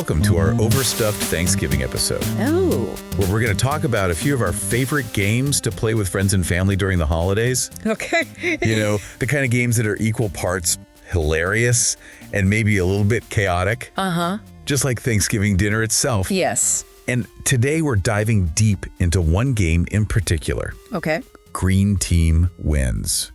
Welcome to our overstuffed Thanksgiving episode. Oh. Where we're going to talk about a few of our favorite games to play with friends and family during the holidays. Okay. You know, the kind of games that are equal parts hilarious and maybe a little bit chaotic. Uh-huh. Just like Thanksgiving dinner itself. Yes. And today we're diving deep into one game in particular. Okay. Green Team Wins.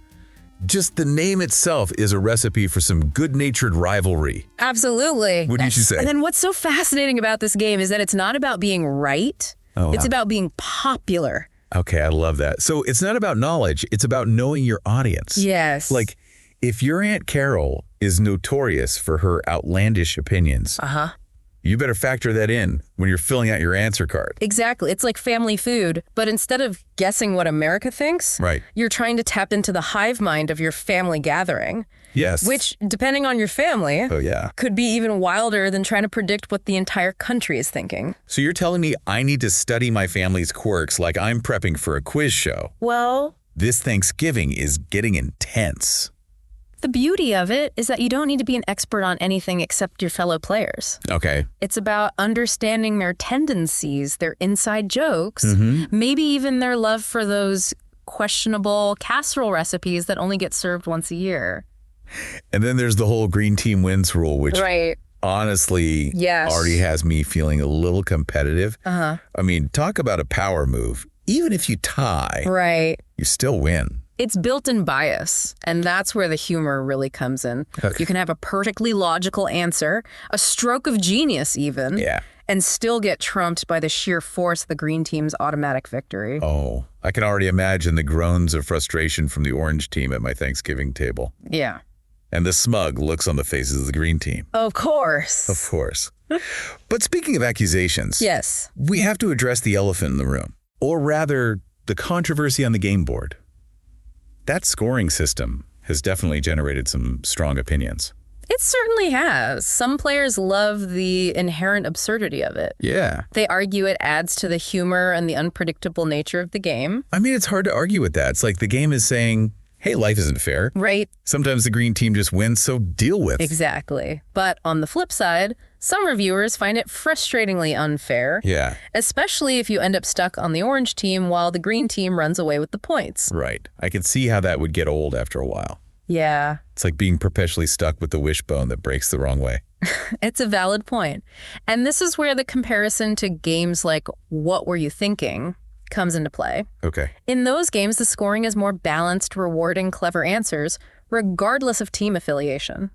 Just the name itself is a recipe for some good-natured rivalry. Absolutely. What did you say? And then what's so fascinating about this game is that it's not about being right. Oh, it's wow. about being popular. Okay, I love that. So it's not about knowledge, it's about knowing your audience. Yes. Like, if your Aunt Carol is notorious for her outlandish opinions, Uh-huh. you better factor that in when you're filling out your answer card. Exactly. It's like family food, but instead of guessing what America thinks, Right. you're trying to tap into the hive mind of your family gathering, Yes. which, depending on your family, Oh, yeah. could be even wilder than trying to predict what the entire country is thinking. So you're telling me I need to study my family's quirks like I'm prepping for a quiz show. Well, This Thanksgiving is getting intense. the beauty of it is that you don't need to be an expert on anything except your fellow players. Okay. It's about understanding their tendencies, their inside jokes, maybe even their love for those questionable casserole recipes that only get served once a year. And then there's the whole Green Team Wins rule, which Right. honestly Yes. already has me feeling a little competitive. Uh-huh. I mean, talk about a power move. Even if you tie, Right. you still win. It's built-in bias, and that's where the humor really comes in. Okay. You can have a perfectly logical answer, a stroke of genius even, Yeah. and still get trumped by the sheer force of the green team's automatic victory. Oh, I can already imagine the groans of frustration from the orange team at my Thanksgiving table. Yeah. And the smug looks on the faces of the green team. Of course. Of course. But speaking of accusations, Yes. we have to address the elephant in the room. Or rather, the controversy on the game board. That scoring system has definitely generated some strong opinions. It certainly has. Some players love the inherent absurdity of it. Yeah. They argue it adds to the humor and the unpredictable nature of the game. I mean, it's hard to argue with that. It's like the game is saying, hey, life isn't fair. Right. Sometimes the green team just wins, so deal with. Exactly. But on the flip side, some reviewers find it frustratingly unfair, Yeah, especially if you end up stuck on the orange team while the green team runs away with the points. right. I can see how that would get old after a while. Yeah, It's like being perpetually stuck with the wishbone that breaks the wrong way. it's a valid point. And this is where the comparison to games like What Were You Thinking comes into play. Okay. In those games, the scoring is more balanced, rewarding, clever answers, regardless of team affiliation.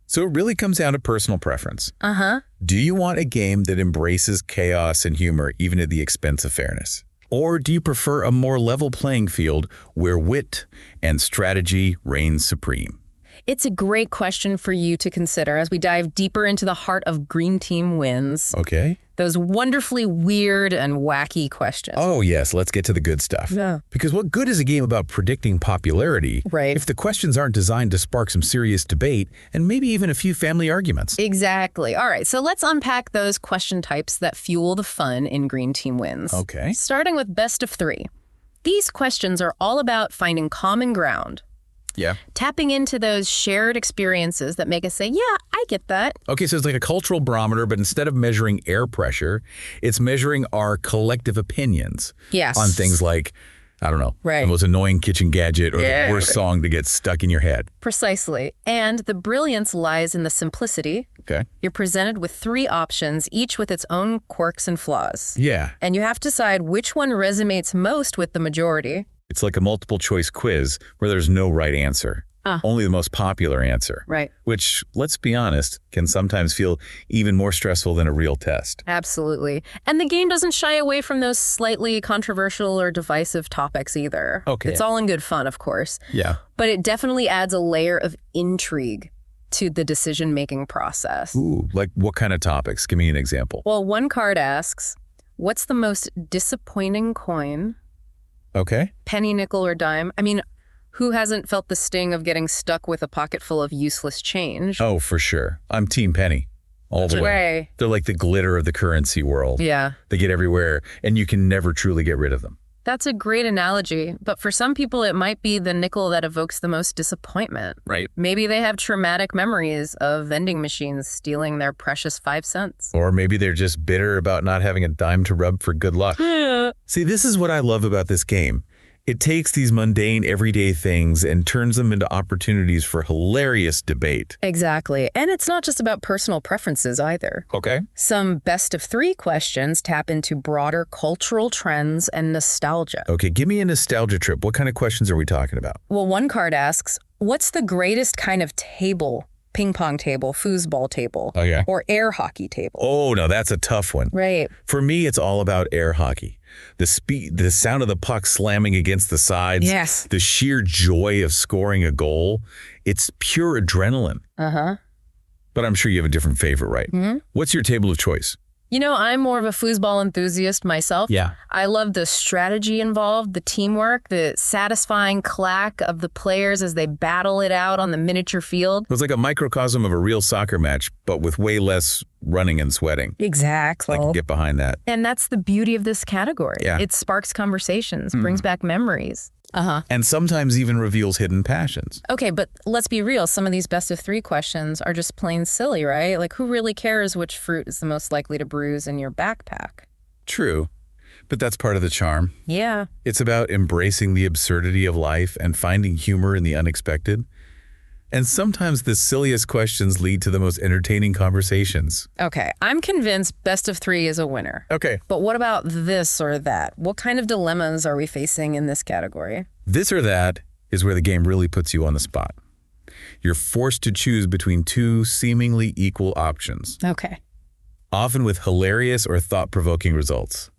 So it really comes down to personal preference. Uh-huh. Do you want a game that embraces chaos and humor even at the expense of fairness? Or do you prefer a more level playing field where wit and strategy reign supreme? It's a great question for you to consider as we dive deeper into the heart of Green Team Wins. Okay. Those wonderfully weird and wacky questions. Oh, yes. Let's get to the good stuff. Yeah. Because what good is a game about predicting popularity Right. if the questions aren't designed to spark some serious debate and maybe even a few family arguments? Exactly. All right, so let's unpack those question types that fuel the fun in Green Team Wins. Okay. Starting with best of three. These questions are all about finding common ground, Yeah. tapping into those shared experiences that make us say, yeah, I get that. Okay, so it's like a cultural barometer, but instead of measuring air pressure, it's measuring our collective opinions Yes. on things like, I don't know, Right. the most annoying kitchen gadget or Yeah. the worst song to get stuck in your head. Precisely. And the brilliance lies in the simplicity. Okay. You're presented with three options, each with its own quirks and flaws. Yeah. And you have to decide which one resonates most with the majority. It's like a multiple choice quiz where there's no right answer, only the most popular answer. Right. Which, let's be honest, can sometimes feel even more stressful than a real test. Absolutely. And the game doesn't shy away from those slightly controversial or divisive topics either. Okay. It's all in good fun, of course. Yeah. But it definitely adds a layer of intrigue to the decision-making process. Ooh, like what kind of topics? Give me an example. Well, one card asks, what's the most disappointing coin? Okay. Penny, nickel, or dime? I mean, who hasn't felt the sting of getting stuck with a pocket full of useless change? Oh, for sure. I'm Team Penny. All the way. Way. They're like the glitter of the currency world. Yeah. They get everywhere, and you can never truly get rid of them. That's a great analogy, but for some people it might be the nickel that evokes the most disappointment. Right. Maybe they have traumatic memories of vending machines stealing their precious 5 cents. Or maybe they're just bitter about not having a dime to rub for good luck. See, this is what I love about this game. It takes these mundane, everyday things and turns them into opportunities for hilarious debate. Exactly. And it's not just about personal preferences either. Okay. Some best of 3 questions tap into broader cultural trends and nostalgia. Okay, give me a nostalgia trip. What kind of questions are we talking about? Well, one card asks, what's the greatest kind of table? Ping pong table, foosball table, or air hockey table. Oh, no, that's a tough one. Right. For me, it's all about air hockey. The speed, the sound of the puck slamming against the sides, Yes. the sheer joy of scoring a goal. It's pure adrenaline. Uh-huh. But I'm sure you have a different favorite, right? Mm-hmm. What's your table of choice? You know, I'm more of a foosball enthusiast myself. Yeah. I love the strategy involved, the teamwork, the satisfying clack of the players as they battle it out on the miniature field. It's like a microcosm of a real soccer match, but with way less running and sweating. Exactly. I can get behind that. And that's the beauty of this category. Yeah. It sparks conversations, brings back memories. Uh-huh. And sometimes even reveals hidden passions. Okay, but let's be real. Some of these best of 3 questions are just plain silly, right? Like, who really cares which fruit is the most likely to bruise in your backpack? True, but that's part of the charm. Yeah. It's about embracing the absurdity of life and finding humor in the unexpected. And sometimes the silliest questions lead to the most entertaining conversations. Okay, I'm convinced best of 3 is a winner. Okay. But what about this or that? What kind of dilemmas are we facing in this category? This or that is where the game really puts you on the spot. You're forced to choose between 2 seemingly equal options, Okay. often with hilarious or thought-provoking results.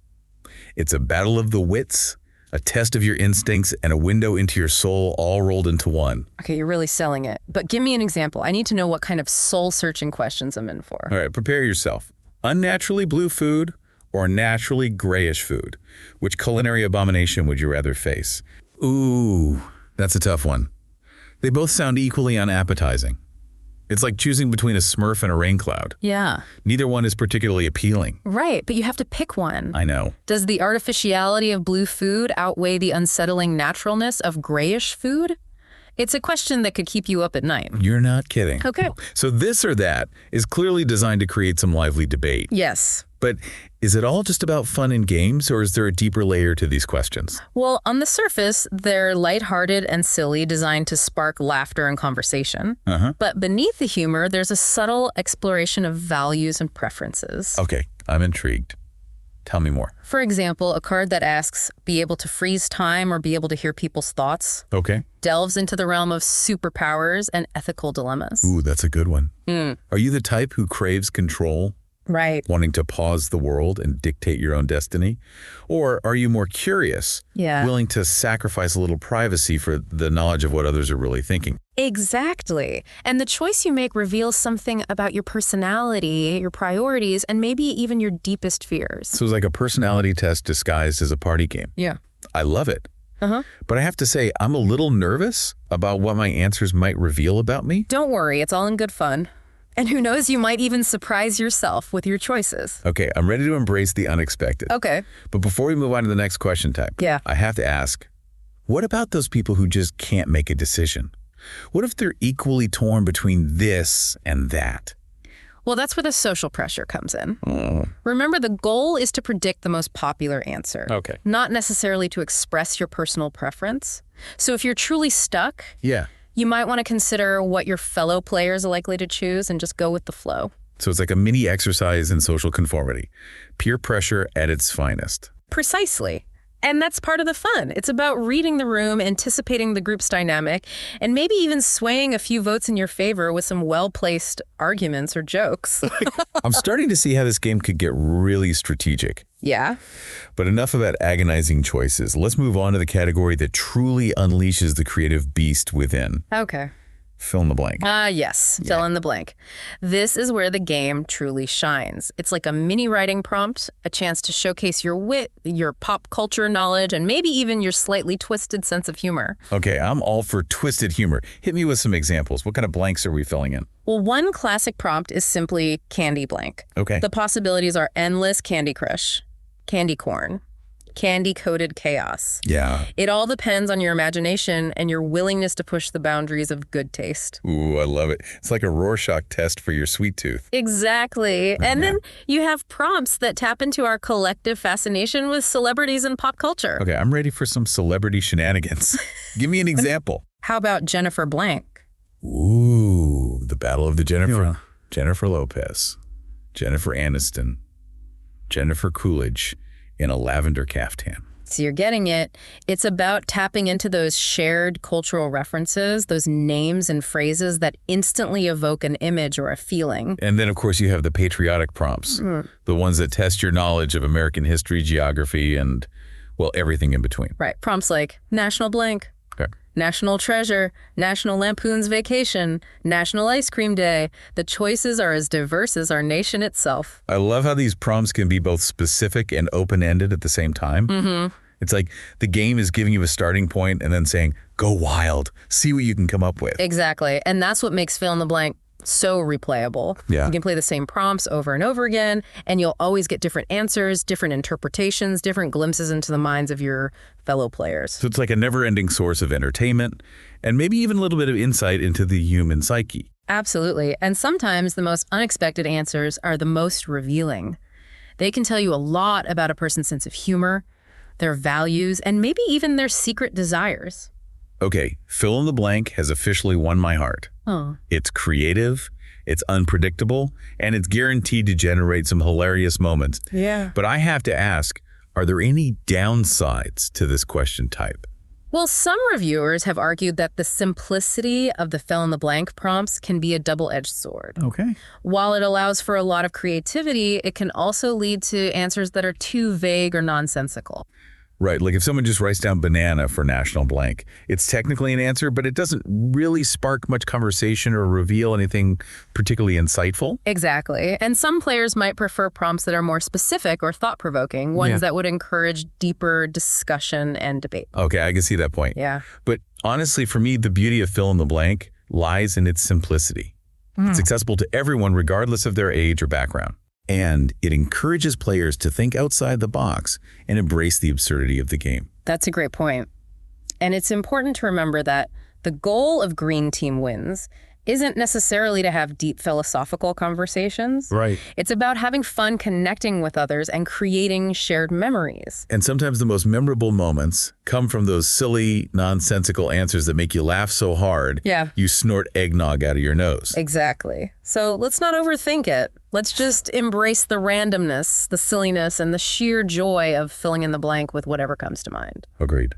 It's a battle of the wits, a test of your instincts, and a window into your soul all rolled into one. Okay, you're really selling it. But give me an example. I need to know what kind of soul-searching questions I'm in for. All right, prepare yourself. Unnaturally blue food or naturally grayish food? Which culinary abomination would you rather face? Ooh, that's a tough one. They both sound equally unappetizing. It's like choosing between a Smurf and a rain cloud. Yeah. Neither one is particularly appealing. Right, but you have to pick one. I know. Does the artificiality of blue food outweigh the unsettling naturalness of grayish food? It's a question that could keep you up at night. You're not kidding. Okay. So this or that is clearly designed to create some lively debate. Yes. But is it all just about fun and games, or is there a deeper layer to these questions? Well, on the surface, they're lighthearted and silly, designed to spark laughter and conversation. But beneath the humor, there's a subtle exploration of values and preferences. Okay, I'm intrigued. Tell me more. For example, a card that asks, be able to freeze time or be able to hear people's thoughts, Okay. delves into the realm of superpowers and ethical dilemmas. Ooh, that's a good one. Are you the type who craves control? Right. Wanting to pause the world and dictate your own destiny? Or are you more curious, willing to sacrifice a little privacy for the knowledge of what others are really thinking? Exactly. And the choice you make reveals something about your personality, your priorities, and maybe even your deepest fears. So it's like a personality test disguised as a party game. Yeah. I love it. But I have to say, I'm a little nervous about what my answers might reveal about me. Don't worry, it's all in good fun. And who knows, you might even surprise yourself with your choices. Okay, I'm ready to embrace the unexpected. Okay. But before we move on to the next question type, I have to ask, what about those people who just can't make a decision? What if they're equally torn between this and that? Well, that's where the social pressure comes in. Remember, the goal is to predict the most popular answer. Okay. Not necessarily to express your personal preference. So if you're truly stuck, you might want to consider what your fellow players are likely to choose and just go with the flow. So it's like a mini exercise in social conformity. Peer pressure at its finest. Precisely. And that's part of the fun. It's about reading the room, anticipating the group's dynamic, and maybe even swaying a few votes in your favor with some well-placed arguments or jokes. I'm starting to see how this game could get really strategic. Yeah. But enough about agonizing choices. Let's move on to the category that truly unleashes the creative beast within. Okay. Fill in the blank. Yes, fill in the blank. This is where the game truly shines. It's like a mini writing prompt, a chance to showcase your wit, your pop culture knowledge, and maybe even your slightly twisted sense of humor. Okay, I'm all for twisted humor. Hit me with some examples. What kind of blanks are we filling in? Well, one classic prompt is simply candy blank. Okay. The possibilities are endless Candy Crush, candy corn, candy-coated chaos. Yeah. It all depends on your imagination and your willingness to push the boundaries of good taste. Ooh, I love it. It's like a Rorschach test for your sweet tooth. Exactly. And then you have prompts that tap into our collective fascination with celebrities and pop culture. Okay, I'm ready for some celebrity shenanigans. Give me an example. How about Jennifer Blank? Ooh, the battle of the Jennifer. Jennifer Lopez, Jennifer Aniston, Jennifer Coolidge in a lavender caftan. So you're getting it. It's about tapping into those shared cultural references, those names and phrases that instantly evoke an image or a feeling. And then, of course, you have the patriotic prompts, the ones that test your knowledge of American history, geography, and, well, everything in between. Right. Prompts like National Blank, Okay. National Treasure, National Lampoon's Vacation, National Ice Cream Day. The choices are as diverse as our nation itself. I love how these prompts can be both specific and open-ended at the same time. It's like the game is giving you a starting point and then saying, go wild, see what you can come up with. Exactly. And that's what makes fill in the blank so replayable. Yeah. You can play the same prompts over and over again, and you'll always get different answers, different interpretations, different glimpses into the minds of your fellow players. So it's like a never-ending source of entertainment and maybe even a little bit of insight into the human psyche. Absolutely. And sometimes the most unexpected answers are the most revealing. They can tell you a lot about a person's sense of humor, their values, and maybe even their secret desires. Okay, fill in the blank has officially won my heart. Oh. It's creative, it's unpredictable, and it's guaranteed to generate some hilarious moments. Yeah. But I have to ask, are there any downsides to this question type? Well, some reviewers have argued that the simplicity of the fill-in-the-blank prompts can be a double-edged sword. Okay. While it allows for a lot of creativity, it can also lead to answers that are too vague or nonsensical. Right, like if someone just writes down banana for national blank, it's technically an answer, but it doesn't really spark much conversation or reveal anything particularly insightful. Exactly. And some players might prefer prompts that are more specific or thought-provoking, ones that would encourage deeper discussion and debate. Okay, I can see that point. Yeah. But honestly, for me, the beauty of fill in the blank lies in its simplicity. It's accessible to everyone regardless of their age or background. And it encourages players to think outside the box and embrace the absurdity of the game. That's a great point. And it's important to remember that the goal of Green Team Wins isn't necessarily to have deep philosophical conversations. Right. It's about having fun connecting with others and creating shared memories. And sometimes the most memorable moments come from those silly, nonsensical answers that make you laugh so hard, you snort eggnog out of your nose. Exactly. So let's not overthink it. Let's just embrace the randomness, the silliness, and the sheer joy of filling in the blank with whatever comes to mind. Agreed.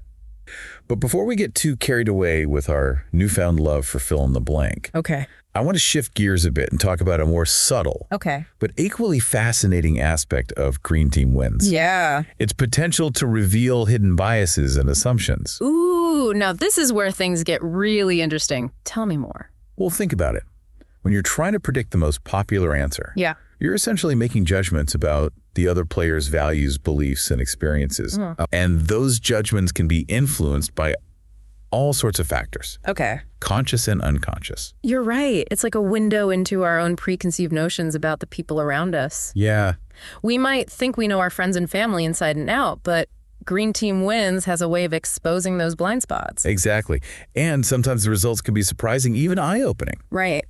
But before we get too carried away with our newfound love for fill in the blank, Okay. I want to shift gears a bit and talk about a more subtle, but equally fascinating aspect of Green Team Wins. Yeah. Its potential to reveal hidden biases and assumptions. Ooh, now this is where things get really interesting. Tell me more. Well, think about it. When you're trying to predict the most popular answer, Yeah. you're essentially making judgments about the other player's values, beliefs, and experiences. And those judgments can be influenced by all sorts of factors, Okay. conscious and unconscious. You're right. It's like a window into our own preconceived notions about the people around us. Yeah. We might think we know our friends and family inside and out, but Green Team Wins has a way of exposing those blind spots. Exactly. And sometimes the results can be surprising, even eye-opening. Right.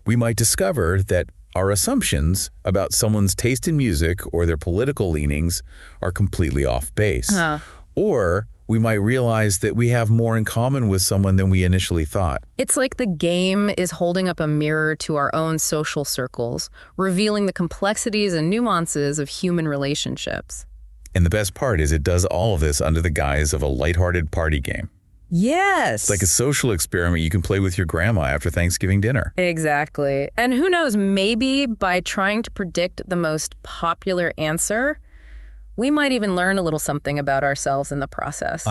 We might discover that our assumptions about someone's taste in music or their political leanings are completely off base. Or we might realize that we have more in common with someone than we initially thought. It's like the game is holding up a mirror to our own social circles, revealing the complexities and nuances of human relationships. And the best part is it does all of this under the guise of a lighthearted party game. Yes. It's like a social experiment you can play with your grandma after Thanksgiving dinner. Exactly. And who knows, maybe by trying to predict the most popular answer, we might even learn a little something about ourselves in the process.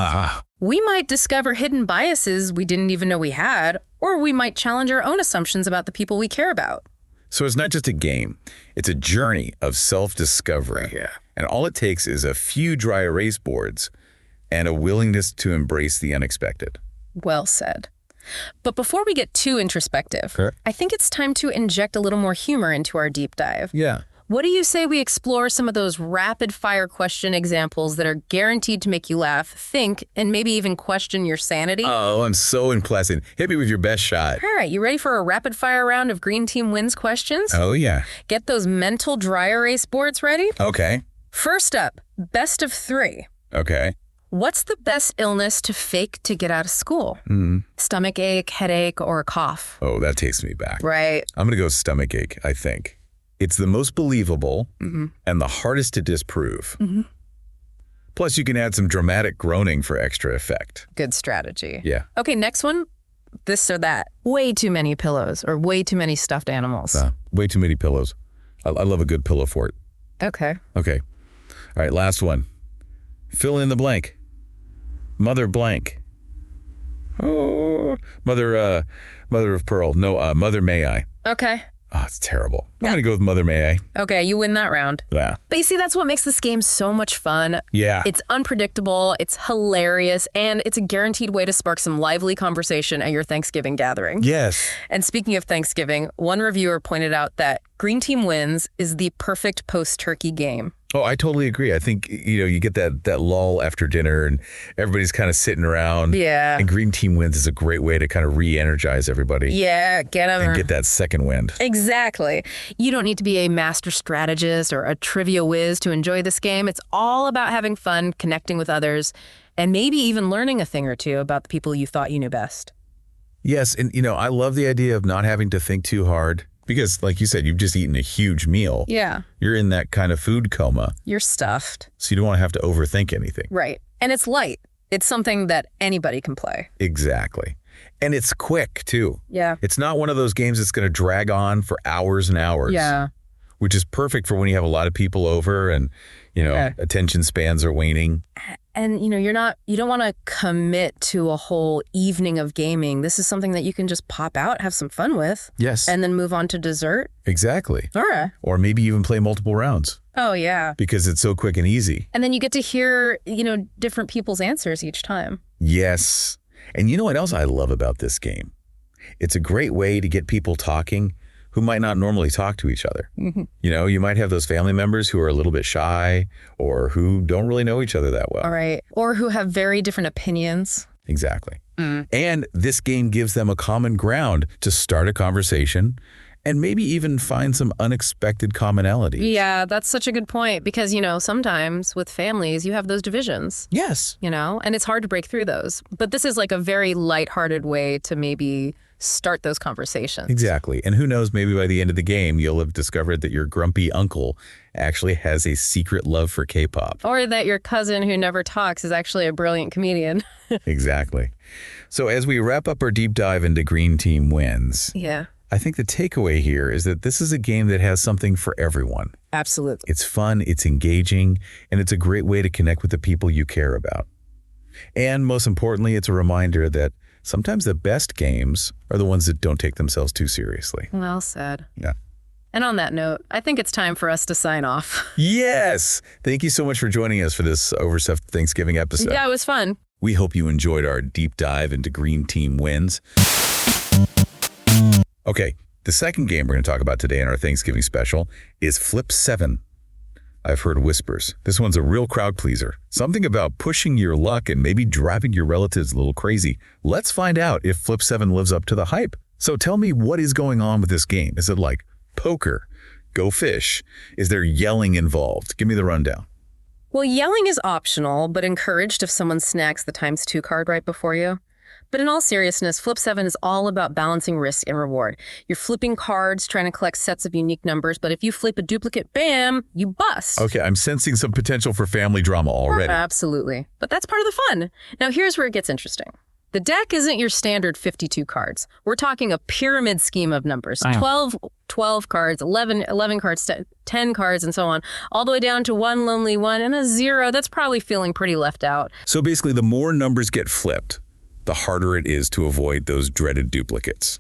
We might discover hidden biases we didn't even know we had, or we might challenge our own assumptions about the people we care about. So it's not just a game, it's a journey of self-discovery. And all it takes is a few dry erase boards and a willingness to embrace the unexpected. Well said. But before we get too introspective, I think it's time to inject a little more humor into our deep dive. Yeah. What do you say we explore some of those rapid-fire question examples that are guaranteed to make you laugh, think, and maybe even question your sanity? Oh, I'm so implicit. Hit me with your best shot. All right, you ready for a rapid-fire round of Green Team Wins questions? Oh, yeah. Get those mental dry erase boards ready? Okay. First up, best of 3. Okay. What's the best illness to fake to get out of school? Stomach ache, headache, or a cough? Oh, that takes me back. Right. I'm going to go stomach ache, I think. It's the most believable and the hardest to disprove. Plus, you can add some dramatic groaning for extra effect. Good strategy. Yeah. Okay, next one. This or that. Way too many pillows or way too many stuffed animals. Way too many pillows. I love a good pillow fort. Okay. Okay. All right, last one. Fill in the blank. Mother blank. Oh, mother of pearl. No, mother may I. Okay. Oh, it's terrible. I'm going to go with mother may I. Okay, you win that round. Yeah. But you see, that's what makes this game so much fun. Yeah. It's unpredictable, it's hilarious, and it's a guaranteed way to spark some lively conversation at your Thanksgiving gathering. Yes. And speaking of Thanksgiving, one reviewer pointed out that Green Team Wins is the perfect post-turkey game. Oh, I totally agree. I think, you get that lull after dinner and everybody's kind of sitting around. Yeah. And Green Team Wins is a great way to kind of re-energize everybody. Yeah, get them. And get that second wind. Exactly. You don't need to be a master strategist or a trivia whiz to enjoy this game. It's all about having fun, connecting with others, and maybe even learning a thing or two about the people you thought you knew best. Yes, and I love the idea of not having to think too hard. Because, like you said, you've just eaten a huge meal. Yeah. You're in that kind of food coma. You're stuffed. So you don't want to have to overthink anything. Right. And it's light. It's something that anybody can play. Exactly. And it's quick, too. Yeah. It's not one of those games that's going to drag on for hours and hours. Yeah. Which is perfect for when you have a lot of people over and, attention spans are waning. And, you don't want to commit to a whole evening of gaming. This is something that you can just pop out, have some fun with. Yes. And then move on to dessert. Exactly. All right. Or maybe even play multiple rounds. Oh, yeah. Because it's so quick and easy. And then you get to hear, different people's answers each time. Yes. And you know what else I love about this game? It's a great way to get people talking who might not normally talk to each other. You might have those family members who are a little bit shy or who don't really know each other that well. All right. Or who have very different opinions. Exactly. And this game gives them a common ground to start a conversation and maybe even find some unexpected commonalities. Yeah, that's such a good point because, sometimes with families, you have those divisions. Yes. And it's hard to break through those. But this is like a very lighthearted way to maybe start those conversations. Exactly. And who knows, maybe by the end of the game, you'll have discovered that your grumpy uncle actually has a secret love for K-pop. Or that your cousin who never talks is actually a brilliant comedian. Exactly. So as we wrap up our deep dive into Green Team Wins, Yeah. I think the takeaway here is that this is a game that has something for everyone. Absolutely. It's fun, it's engaging, and it's a great way to connect with the people you care about. And most importantly, it's a reminder that sometimes the best games are the ones that don't take themselves too seriously. Well said. Yeah. And on that note, I think it's time for us to sign off. Yes! Thank you so much for joining us for this Overstuffed Thanksgiving episode. Yeah, it was fun. We hope you enjoyed our deep dive into Green Team Wins. Okay, the second game we're going to talk about today in our Thanksgiving special is Flip 7. I've heard whispers. This one's a real crowd pleaser. Something about pushing your luck and maybe driving your relatives a little crazy. Let's find out if Flip 7 lives up to the hype. So tell me, what is going on with this game? Is it like poker? Go fish? Is there yelling involved? Give me the rundown. Well, yelling is optional, but encouraged if someone snacks the ×2 card right before you. But in all seriousness, Flip 7 is all about balancing risk and reward. You're flipping cards, trying to collect sets of unique numbers, but if you flip a duplicate, bam, you bust. Okay, I'm sensing some potential for family drama already. Absolutely. But that's part of the fun. Now, here's where it gets interesting. The deck isn't your standard 52 cards. We're talking a pyramid scheme of numbers. 12 cards, 11 cards, 10 cards, and so on, all the way down to one lonely one and a 0 that's probably feeling pretty left out. So basically, the more numbers get flipped, the harder it is to avoid those dreaded duplicates.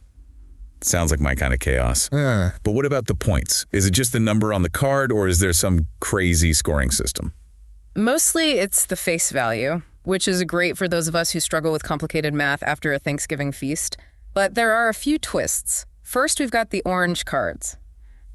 Sounds like my kind of chaos. But what about the points? Is it just the number on the card, or is there some crazy scoring system? Mostly it's the face value, which is great for those of us who struggle with complicated math after a Thanksgiving feast. But there are a few twists. First, we've got the orange cards.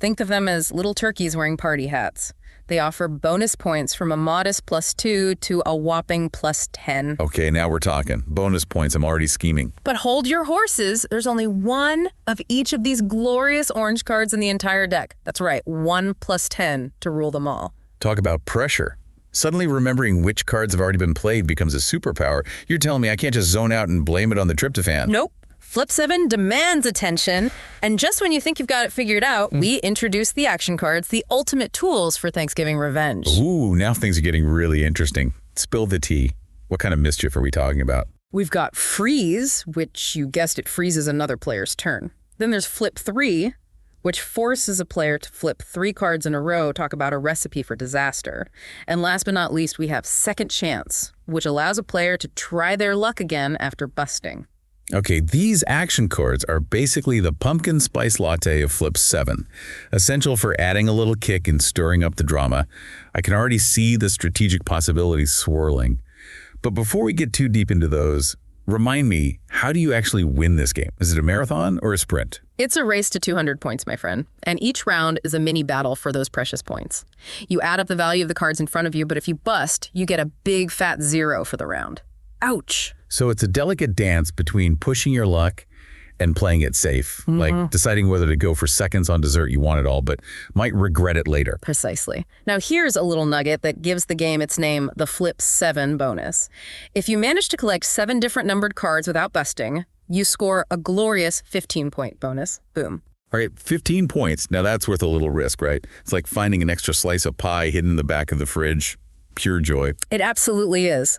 Think of them as little turkeys wearing party hats. They offer bonus points from a modest +2 to a whopping +10. Okay, now we're talking. Bonus points, I'm already scheming. But hold your horses. There's only one of each of these glorious orange cards in the entire deck. That's right, 1 + 10 to rule them all. Talk about pressure. Suddenly remembering which cards have already been played becomes a superpower. You're telling me I can't just zone out and blame it on the tryptophan? Nope. Flip 7 demands attention, and just when you think you've got it figured out, we introduce the action cards, the ultimate tools for Thanksgiving revenge. Ooh, now things are getting really interesting. Spill the tea. What kind of mischief are we talking about? We've got Freeze, which you guessed it freezes another player's turn. Then there's Flip 3, which forces a player to flip 3 cards in a row, talk about a recipe for disaster. And last but not least, we have Second Chance, which allows a player to try their luck again after busting. Okay, these action cards are basically the pumpkin spice latte of Flip 7, essential for adding a little kick and stirring up the drama. I can already see the strategic possibilities swirling. But before we get too deep into those, remind me, how do you actually win this game? Is it a marathon or a sprint? It's a race to 200 points, my friend, and each round is a mini battle for those precious points. You add up the value of the cards in front of you, but if you bust, you get a big fat 0 for the round. Ouch! So it's a delicate dance between pushing your luck and playing it safe, like deciding whether to go for seconds on dessert you want it all, but might regret it later. Precisely. Now here's a little nugget that gives the game its name, the Flip 7 bonus. If you manage to collect 7 different numbered cards without busting, you score a glorious 15-point bonus. Boom. All right, 15 points. Now that's worth a little risk, right? It's like finding an extra slice of pie hidden in the back of the fridge. Pure joy. It absolutely is.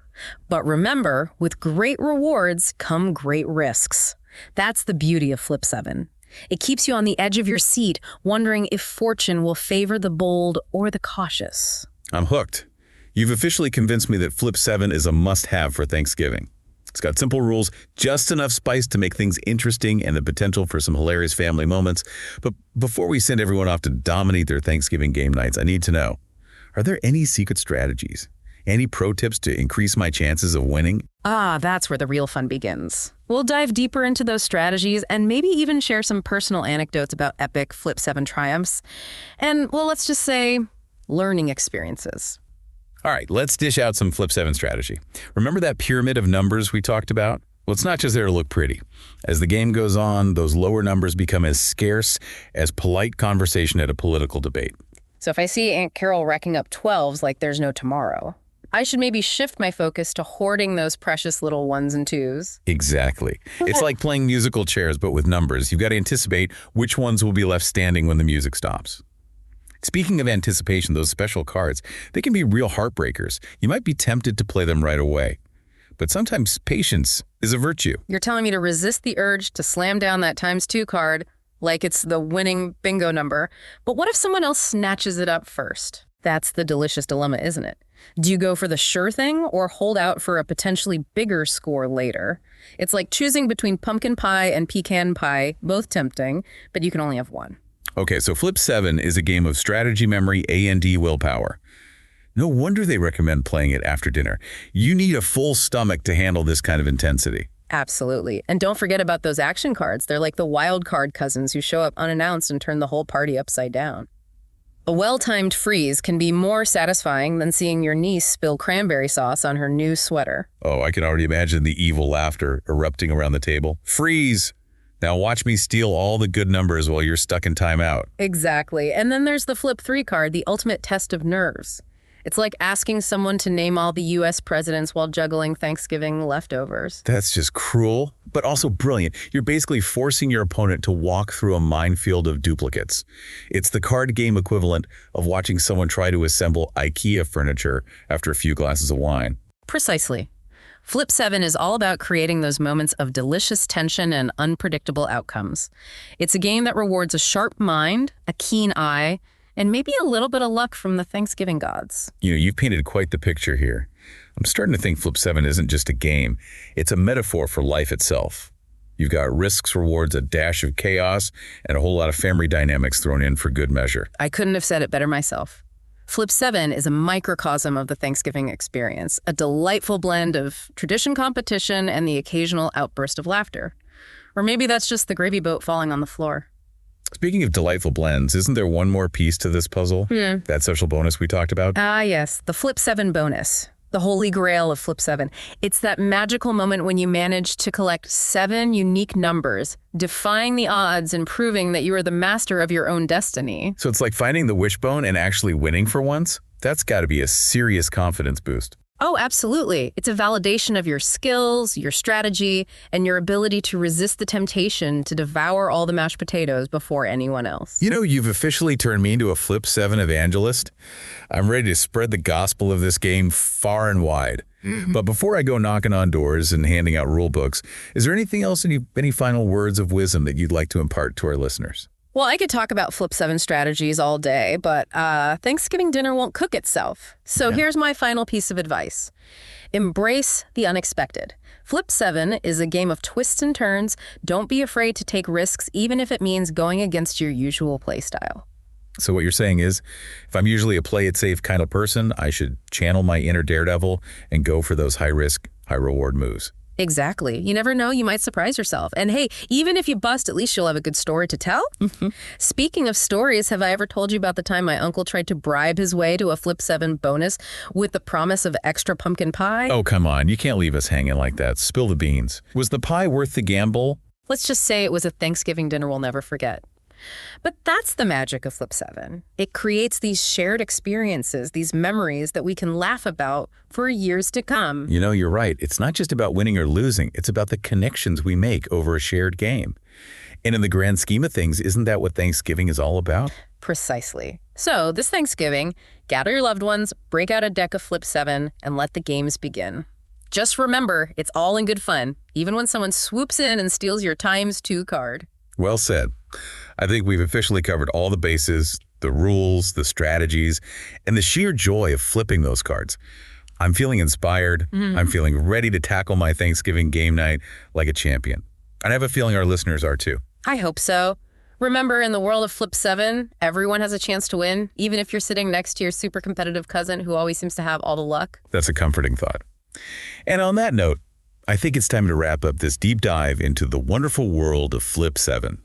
But remember, with great rewards come great risks. That's the beauty of Flip 7. It keeps you on the edge of your seat, wondering if fortune will favor the bold or the cautious. I'm hooked. You've officially convinced me that Flip 7 is a must-have for Thanksgiving. It's got simple rules, just enough spice to make things interesting and the potential for some hilarious family moments. But before we send everyone off to dominate their Thanksgiving game nights, I need to know, are there any secret strategies? Any pro tips to increase my chances of winning? Ah, that's where the real fun begins. We'll dive deeper into those strategies and maybe even share some personal anecdotes about epic Flip 7 triumphs. And, well, let's just say, learning experiences. All right, let's dish out some Flip 7 strategy. Remember that pyramid of numbers we talked about? Well, it's not just there to look pretty. As the game goes on, those lower numbers become as scarce as polite conversation at a political debate. So if I see Aunt Carol racking up 12s like there's no tomorrow, I should maybe shift my focus to hoarding those precious little 1s and 2s. Exactly. It's like playing musical chairs, but with numbers. You've got to anticipate which ones will be left standing when the music stops. Speaking of anticipation, those special cards, they can be real heartbreakers. You might be tempted to play them right away. But sometimes patience is a virtue. You're telling me to resist the urge to slam down that ×2 card like it's the winning bingo number. But what if someone else snatches it up first? That's the delicious dilemma, isn't it? Do you go for the sure thing or hold out for a potentially bigger score later? It's like choosing between pumpkin pie and pecan pie, both tempting, but you can only have one. Okay, so Flip 7 is a game of strategy, memory, A&D, willpower. No wonder they recommend playing it after dinner. You need a full stomach to handle this kind of intensity. Absolutely. And don't forget about those action cards. They're like the wild card cousins who show up unannounced and turn the whole party upside down. A well-timed freeze can be more satisfying than seeing your niece spill cranberry sauce on her new sweater. Oh, I can already imagine the evil laughter erupting around the table. Freeze! Now watch me steal all the good numbers while you're stuck in timeout. Exactly. And then there's the Flip 3 card, the ultimate test of nerves. It's like asking someone to name all the U.S. presidents while juggling Thanksgiving leftovers. That's just cruel, but also brilliant. You're basically forcing your opponent to walk through a minefield of duplicates. It's the card game equivalent of watching someone try to assemble IKEA furniture after a few glasses of wine. Precisely. Flip 7 is all about creating those moments of delicious tension and unpredictable outcomes. It's a game that rewards a sharp mind, a keen eye, and maybe a little bit of luck from the Thanksgiving gods. You know, you've painted quite the picture here. I'm starting to think Flip 7 isn't just a game. It's a metaphor for life itself. You've got risks, rewards, a dash of chaos, and a whole lot of family dynamics thrown in for good measure. I couldn't have said it better myself. Flip 7 is a microcosm of the Thanksgiving experience, a delightful blend of tradition, competition, and the occasional outburst of laughter. Or maybe that's just the gravy boat falling on the floor. Speaking of delightful blends, isn't there one more piece to this puzzle? That social bonus we talked about? Ah, yes, the Flip 7 bonus. The holy grail of Flip 7. It's that magical moment when you manage to collect 7 unique numbers, defying the odds and proving that you are the master of your own destiny. So it's like finding the wishbone and actually winning for once? That's got to be a serious confidence boost. Oh, absolutely. It's a validation of your skills, your strategy, and your ability to resist the temptation to devour all the mashed potatoes before anyone else. You know, you've officially turned me into a Flip 7 evangelist. I'm ready to spread the gospel of this game far and wide. But before I go knocking on doors and handing out rule books, is there anything else, any final words of wisdom that you'd like to impart to our listeners? Well, I could talk about Flip 7 strategies all day, but Thanksgiving dinner won't cook itself. So here's my final piece of advice. Embrace the unexpected. Flip 7 is a game of twists and turns. Don't be afraid to take risks, even if it means going against your usual playstyle. So what you're saying is, if I'm usually a play-it-safe kind of person, I should channel my inner daredevil and go for those high-risk, high-reward moves. Exactly. You never know, you might surprise yourself. And hey, even if you bust, at least you'll have a good story to tell. Speaking of stories, have I ever told you about the time my uncle tried to bribe his way to a Flip 7 bonus with the promise of extra pumpkin pie? Oh, come on. You can't leave us hanging like that. Spill the beans. Was the pie worth the gamble? Let's just say it was a Thanksgiving dinner we'll never forget. But that's the magic of Flip 7. It creates these shared experiences, these memories that we can laugh about for years to come. You know, you're right. It's not just about winning or losing. It's about the connections we make over a shared game. And in the grand scheme of things, isn't that what Thanksgiving is all about? Precisely. So this Thanksgiving, gather your loved ones, break out a deck of Flip 7, and let the games begin. Just remember, it's all in good fun, even when someone swoops in and steals your ×2 card. Well said. I think we've officially covered all the bases, the rules, the strategies, and the sheer joy of flipping those cards. I'm feeling inspired. I'm feeling ready to tackle my Thanksgiving game night like a champion. And I have a feeling our listeners are too. I hope so. Remember, in the world of Flip 7, everyone has a chance to win, even if you're sitting next to your super competitive cousin who always seems to have all the luck. That's a comforting thought. And on that note, I think it's time to wrap up this deep dive into the wonderful world of Flip 7.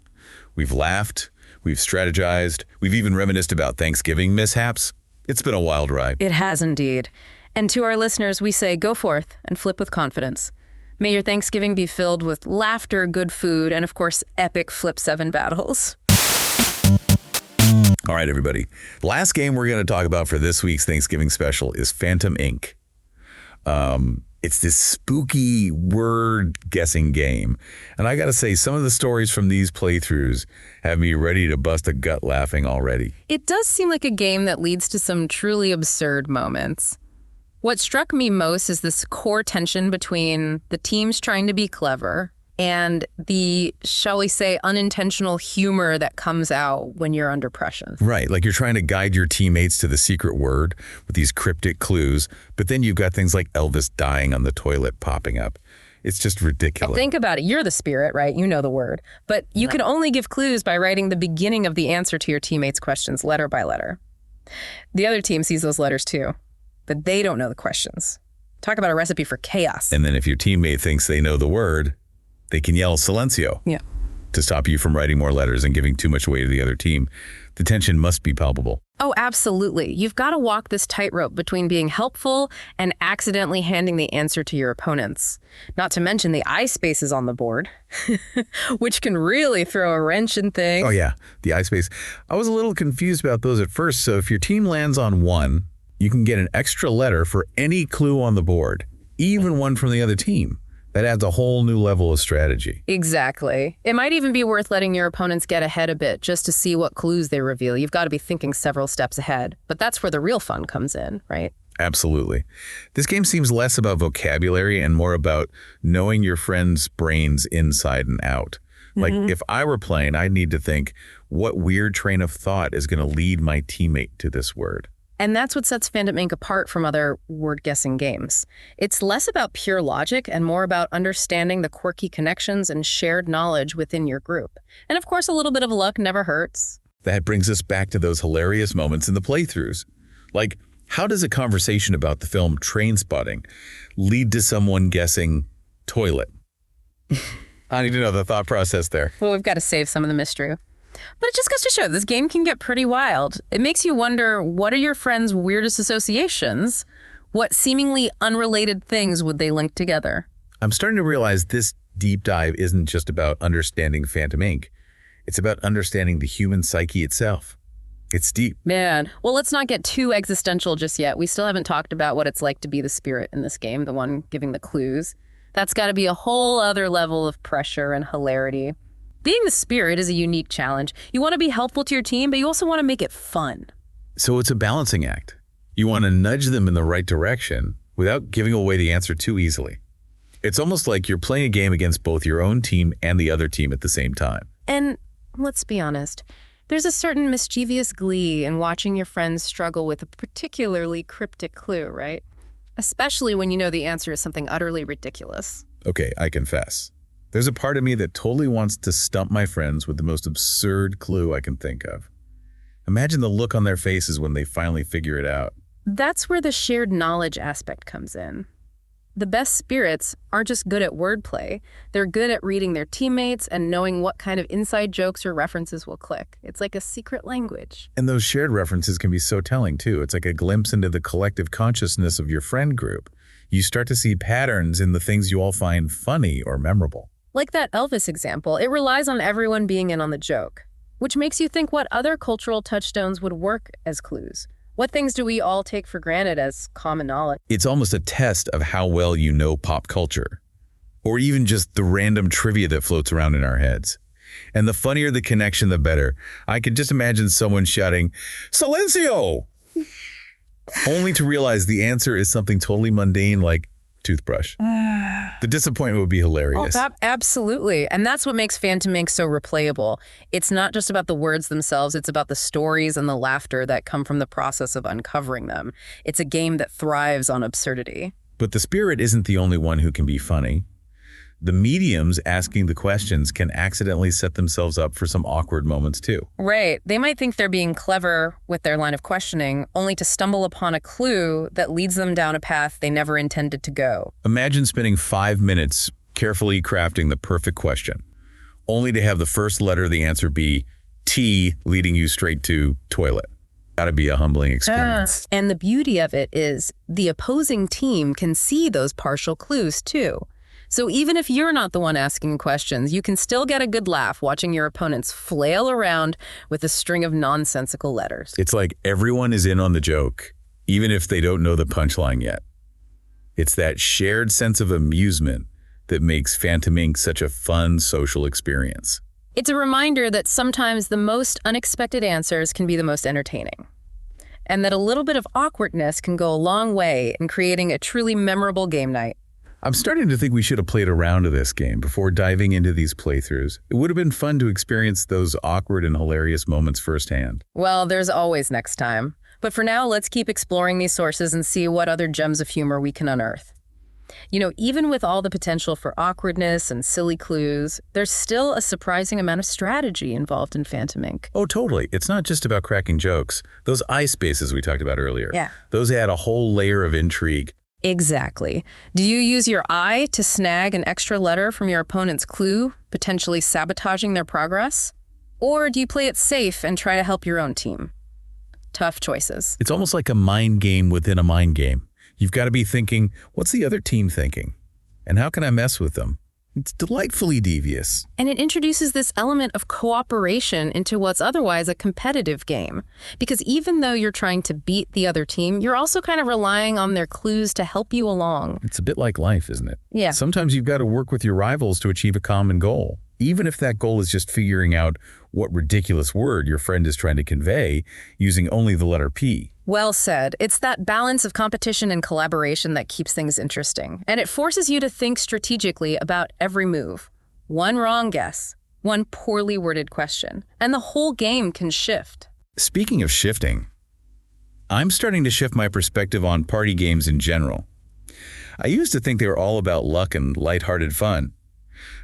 We've laughed, we've strategized, we've even reminisced about Thanksgiving mishaps. It's been a wild ride. It has indeed. And to our listeners, we say go forth and flip with confidence. May your Thanksgiving be filled with laughter, good food, and of course, epic Flip 7 battles. All right, everybody. The last game we're going to talk about for this week's Thanksgiving special is Phantom Inc. It's this spooky word-guessing game. And I got to say, some of the stories from these playthroughs have me ready to bust a gut laughing already. It does seem like a game that leads to some truly absurd moments. What struck me most is this core tension between the teams trying to be clever and the, shall we say, unintentional humor that comes out when you're under pressure. Right, like you're trying to guide your teammates to the secret word with these cryptic clues, but then you've got things like Elvis dying on the toilet popping up. It's just ridiculous. Think about it. You're the spirit, right? You know the word. But you can only give clues by writing the beginning of the answer to your teammates' questions letter by letter. The other team sees those letters too, but they don't know the questions. Talk about a recipe for chaos. And then if your teammate thinks they know the word, they can yell silencio to stop you from writing more letters and giving too much weight to the other team. The tension must be palpable. Oh, absolutely. You've got to walk this tightrope between being helpful and accidentally handing the answer to your opponents. Not to mention the eye spaces on the board, which can really throw a wrench in things. Oh yeah, the eye space. I was a little confused about those at first. So if your team lands on 1, you can get an extra letter for any clue on the board, even one from the other team. That adds a whole new level of strategy. Exactly. It might even be worth letting your opponents get ahead a bit just to see what clues they reveal. You've got to be thinking several steps ahead. But that's where the real fun comes in, right? Absolutely. This game seems less about vocabulary and more about knowing your friend's brains inside and out. Like if I were playing, I'd need to think, what weird train of thought is going to lead my teammate to this word? And that's what sets Phantom Inc. apart from other word-guessing games. It's less about pure logic and more about understanding the quirky connections and shared knowledge within your group. And of course, a little bit of luck never hurts. That brings us back to those hilarious moments in the playthroughs. Like, how does a conversation about the film Trainspotting lead to someone guessing toilet? I need to know the thought process there. Well, we've got to save some of the mystery. But it just goes to show this game can get pretty wild. It makes you wonder, what are your friends' weirdest associations? What seemingly unrelated things would they link together? I'm starting to realize this deep dive isn't just about understanding Phantom Inc. It's about understanding the human psyche itself. It's deep. Man, well, let's not get too existential just yet. We still haven't talked about what it's like to be the spirit in this game, the one giving the clues. That's got to be a whole other level of pressure and hilarity. Being the spirit is a unique challenge. You want to be helpful to your team, but you also want to make it fun. So it's a balancing act. You want to nudge them in the right direction without giving away the answer too easily. It's almost like you're playing a game against both your own team and the other team at the same time. And let's be honest, there's a certain mischievous glee in watching your friends struggle with a particularly cryptic clue, right? Especially when you know the answer is something utterly ridiculous. Okay, I confess. There's a part of me that totally wants to stump my friends with the most absurd clue I can think of. Imagine the look on their faces when they finally figure it out. That's where the shared knowledge aspect comes in. The best spirits aren't just good at wordplay. They're good at reading their teammates and knowing what kind of inside jokes or references will click. It's like a secret language. And those shared references can be so telling, too. It's like a glimpse into the collective consciousness of your friend group. You start to see patterns in the things you all find funny or memorable. Like that Elvis example, it relies on everyone being in on the joke, which makes you think what other cultural touchstones would work as clues. What things do we all take for granted as common knowledge? It's almost a test of how well you know pop culture, or even just the random trivia that floats around in our heads. And the funnier the connection, the better. I can just imagine someone shouting, "Silencio!" only to realize the answer is something totally mundane like toothbrush. The disappointment would be hilarious. Oh, absolutely. And that's what makes Phantom Inc. so replayable. It's not just about the words themselves, it's about the stories and the laughter that come from the process of uncovering them. It's a game that thrives on absurdity. But the spirit isn't the only one who can be funny. The mediums asking the questions can accidentally set themselves up for some awkward moments too. Right. They might think they're being clever with their line of questioning, only to stumble upon a clue that leads them down a path they never intended to go. Imagine spending 5 minutes carefully crafting the perfect question, only to have the first letter of the answer be T, leading you straight to toilet. Gotta be a humbling experience. And the beauty of it is the opposing team can see those partial clues too. So even if you're not the one asking questions, you can still get a good laugh watching your opponents flail around with a string of nonsensical letters. It's like everyone is in on the joke, even if they don't know the punchline yet. It's that shared sense of amusement that makes Phantom Inc. such a fun social experience. It's a reminder that sometimes the most unexpected answers can be the most entertaining, and that a little bit of awkwardness can go a long way in creating a truly memorable game night. I'm starting to think we should have played a round of this game before diving into these playthroughs. It would have been fun to experience those awkward and hilarious moments firsthand. Well, there's always next time. But for now, let's keep exploring these sources and see what other gems of humor we can unearth. You know, even with all the potential for awkwardness and silly clues, there's still a surprising amount of strategy involved in Phantom Inc. Oh, totally. It's not just about cracking jokes. Those eye spaces we talked about earlier. Yeah. Those add a whole layer of intrigue. Exactly. Do you use your eye to snag an extra letter from your opponent's clue, potentially sabotaging their progress? Or do you play it safe and try to help your own team? Tough choices. It's almost like a mind game within a mind game. You've got to be thinking, what's the other team thinking? And how can I mess with them? It's delightfully devious. And it introduces this element of cooperation into what's otherwise a competitive game. Because even though you're trying to beat the other team, you're also kind of relying on their clues to help you along. It's a bit like life, isn't it? Yeah. Sometimes you've got to work with your rivals to achieve a common goal. Even if that goal is just figuring out what ridiculous word your friend is trying to convey using only the letter P. Well said. It's that balance of competition and collaboration that keeps things interesting. And it forces you to think strategically about every move. One wrong guess, one poorly worded question, and the whole game can shift. Speaking of shifting, I'm starting to shift my perspective on party games in general. I used to think they were all about luck and lighthearted fun.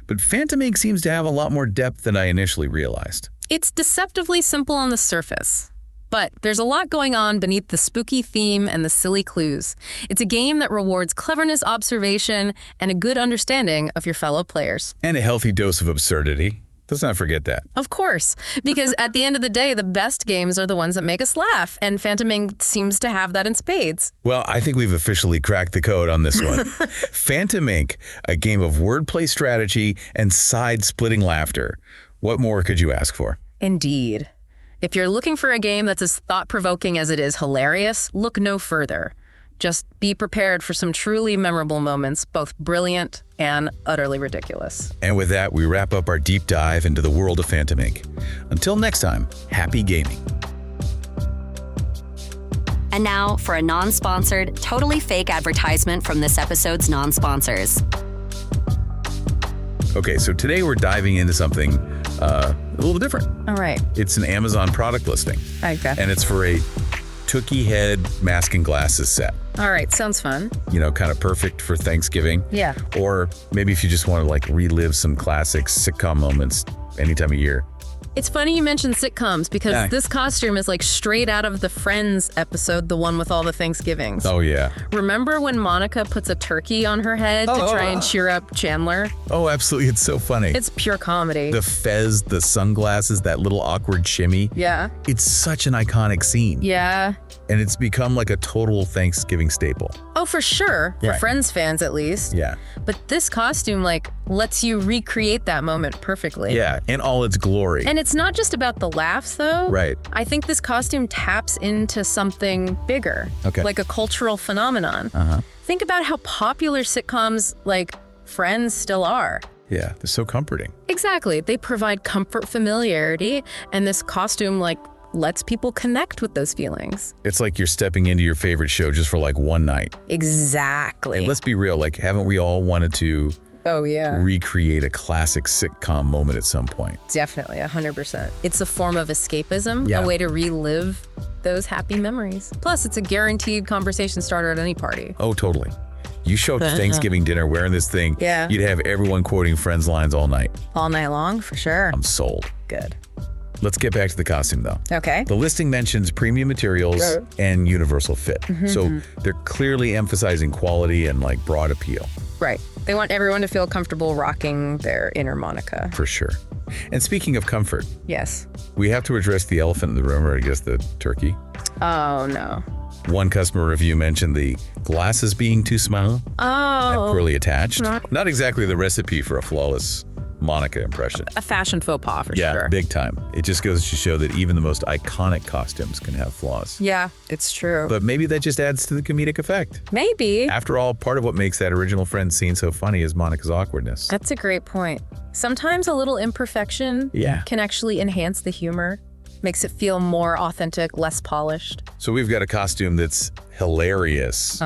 But Phantom Inc. seems to have a lot more depth than I initially realized. It's deceptively simple on the surface. But there's a lot going on beneath the spooky theme and the silly clues. It's a game that rewards cleverness, observation, and a good understanding of your fellow players. And a healthy dose of absurdity. Let's not forget that. Of course, because at the end of the day, the best games are the ones that make us laugh, and Phantom Ink seems to have that in spades. Well, I think we've officially cracked the code on this one. Phantom Ink, a game of wordplay strategy and side-splitting laughter. What more could you ask for? Indeed. If you're looking for a game that's as thought-provoking as it is hilarious, look no further. Just be prepared for some truly memorable moments, both brilliant and utterly ridiculous. And with that, we wrap up our deep dive into the world of Phantom Ink. Until next time, happy gaming. And now for a non-sponsored, totally fake advertisement from this episode's non-sponsors. Okay, so today we're diving into something a little different. All right. It's an Amazon product listing. Okay. And it's for a Tookie head mask and glasses set. All right, sounds fun. You know, kind of perfect for Thanksgiving. Yeah. Or maybe if you just want to like relive some classic sitcom moments any time of year. It's funny you mentioned sitcoms because this costume is like straight out of the Friends episode, the one with all the Thanksgivings. Oh, yeah. Remember when Monica puts a turkey on her head to try and cheer up Chandler? Oh, absolutely. It's so funny. It's pure comedy. The fez, the sunglasses, that little awkward shimmy. Yeah. It's such an iconic scene. Yeah. And it's become like a total Thanksgiving staple. Oh, for sure. For Friends fans, at least. Yeah. But this costume, like, lets you recreate that moment perfectly. Yeah, in all its glory. And it's not just about the laughs, though. Right. I think this costume taps into something bigger. Okay. Like a cultural phenomenon. Think about how popular sitcoms like Friends still are. Yeah, they're so comforting. Exactly. They provide comfort, familiarity, and this costume, like, lets people connect with those feelings. It's like you're stepping into your favorite show just for like one night. Exactly. And let's be real, like, haven't we all wanted to recreate a classic sitcom moment at some point? Definitely, 100%. It's a form of escapism, Yeah. a way to relive those happy memories. Plus, it's a guaranteed conversation starter at any party. Oh, totally. You show up to Thanksgiving dinner wearing this thing, Yeah. you'd have everyone quoting Friends lines all night. All night long, for sure. I'm sold. Good. Let's get back to the costume, though. Okay. The listing mentions premium materials and universal fit. So they're clearly emphasizing quality and like broad appeal. Right. They want everyone to feel comfortable rocking their inner Monica. For sure. And speaking of comfort, Yes. we have to address the elephant in the room, or I guess the turkey. Oh, no. One customer review mentioned the glasses being too small and Oh. poorly attached. Not exactly the recipe for a flawless Monica impression. A fashion faux pas, for Yeah, sure. big time. It just goes to show that even the most iconic costumes can have flaws. Yeah, it's true. But maybe that just adds to the comedic effect. Maybe. After all, part of what makes that original Friends scene so funny is Monica's awkwardness. That's a great point. Sometimes a little imperfection can actually enhance the humor, makes it feel more authentic, less polished. So we've got a costume that's hilarious,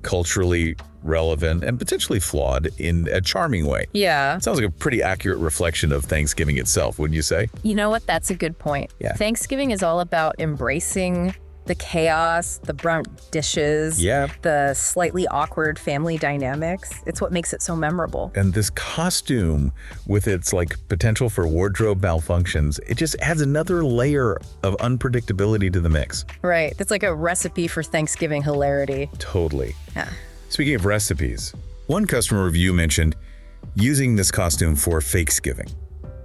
culturally relevant, and potentially flawed in a charming way. Yeah. Sounds like a pretty accurate reflection of Thanksgiving itself, wouldn't you say? You know what? That's a good point. Yeah. Thanksgiving is all about embracing the chaos, the burnt dishes, Yeah. the slightly awkward family dynamics. It's what makes it so memorable. And this costume, with its like potential for wardrobe malfunctions, it just adds another layer of unpredictability to the mix. Right. That's like a recipe for Thanksgiving hilarity. Totally. Yeah. Speaking of recipes, one customer review mentioned using this costume for Fakesgiving,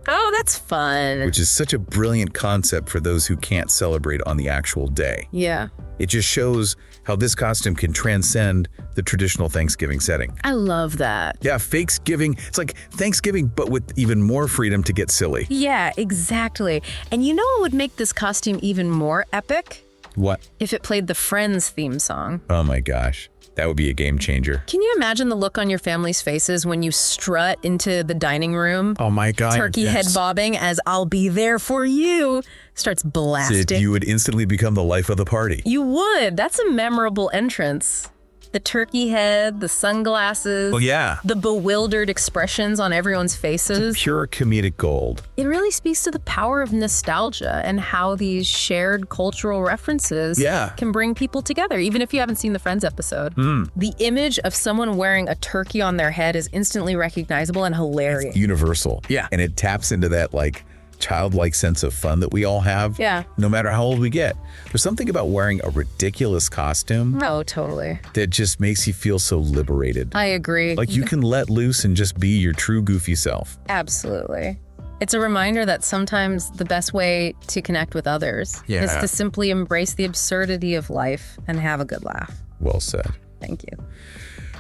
Oh, that's fun. which is such a brilliant concept for those who can't celebrate on the actual day. Yeah. It just shows how this costume can transcend the traditional Thanksgiving setting. I love that. Yeah, Fakesgiving, it's like Thanksgiving, but with even more freedom to get silly. Yeah, exactly. And you know what would make this costume even more epic? What? If it played the Friends theme song. Oh my gosh, that would be a game changer. Can you imagine the look on your family's faces when you strut into the dining room? Oh my God. Turkey head bobbing as "I'll be there for you" starts blasting. Sid, you would instantly become the life of the party. You would. That's a memorable entrance. The turkey head, the sunglasses, Oh yeah. the bewildered expressions on everyone's faces. Pure comedic gold. It really speaks to the power of nostalgia and how these shared cultural references can bring people together, even if you haven't seen the Friends episode. The image of someone wearing a turkey on their head is instantly recognizable and hilarious. Universal. Yeah. And it taps into that like childlike sense of fun that we all have. Yeah. No matter how old we get. There's something about wearing a ridiculous costume Oh, totally. that just makes you feel so liberated. I agree. Like you can let loose and just be your true goofy self. Absolutely. It's a reminder that sometimes the best way to connect with others is to simply embrace the absurdity of life and have a good laugh. Well said. Thank you.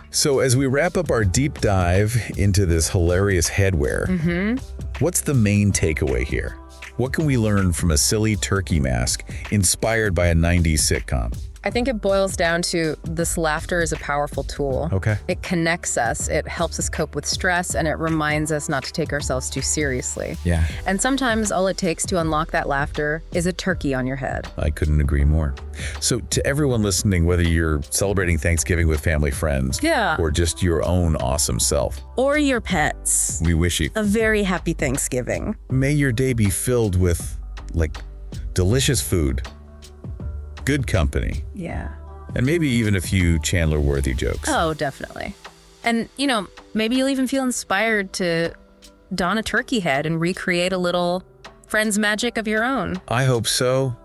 So as we wrap up our deep dive into this hilarious headwear, what's the main takeaway here? What can we learn from a silly turkey mask inspired by a 90s sitcom? I think it boils down to this laughter is a powerful tool. Okay. It connects us, it helps us cope with stress, and it reminds us not to take ourselves too seriously. Yeah. And sometimes all it takes to unlock that laughter is a turkey on your head. I couldn't agree more. So to everyone listening, whether you're celebrating Thanksgiving with family, friends, or just your own awesome self, or your pets, we wish you a very happy Thanksgiving. May your day be filled with, delicious food, good company, and maybe even a few Chandler-worthy jokes. Oh, definitely. And, maybe you'll even feel inspired to don a turkey head and recreate a little Friends magic of your own. I hope so.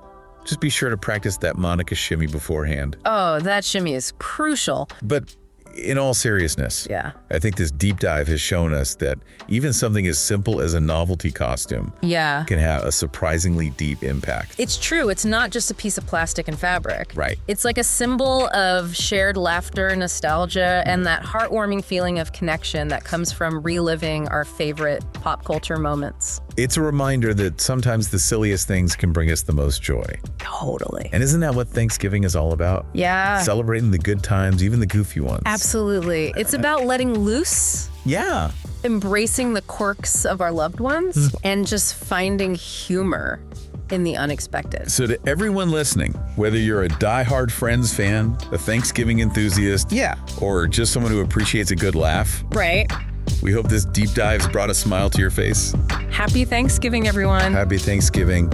Just be sure to practice that Monica shimmy beforehand. Oh, that shimmy is crucial. But in all seriousness, I think this deep dive has shown us that even something as simple as a novelty costume can have a surprisingly deep impact. It's true. It's not just a piece of plastic and fabric. Right. It's like a symbol of shared laughter, nostalgia, and that heartwarming feeling of connection that comes from reliving our favorite pop culture moments. It's a reminder that sometimes the silliest things can bring us the most joy. Totally. And isn't that what Thanksgiving is all about? Yeah. Celebrating the good times, even the goofy ones. Absolutely. It's about letting loose. Yeah. Embracing the quirks of our loved ones and just finding humor in the unexpected. So to everyone listening, whether you're a diehard Friends fan, a Thanksgiving enthusiast, or just someone who appreciates a good laugh, right? We hope this deep dive's brought a smile to your face. Happy Thanksgiving, everyone. Happy Thanksgiving.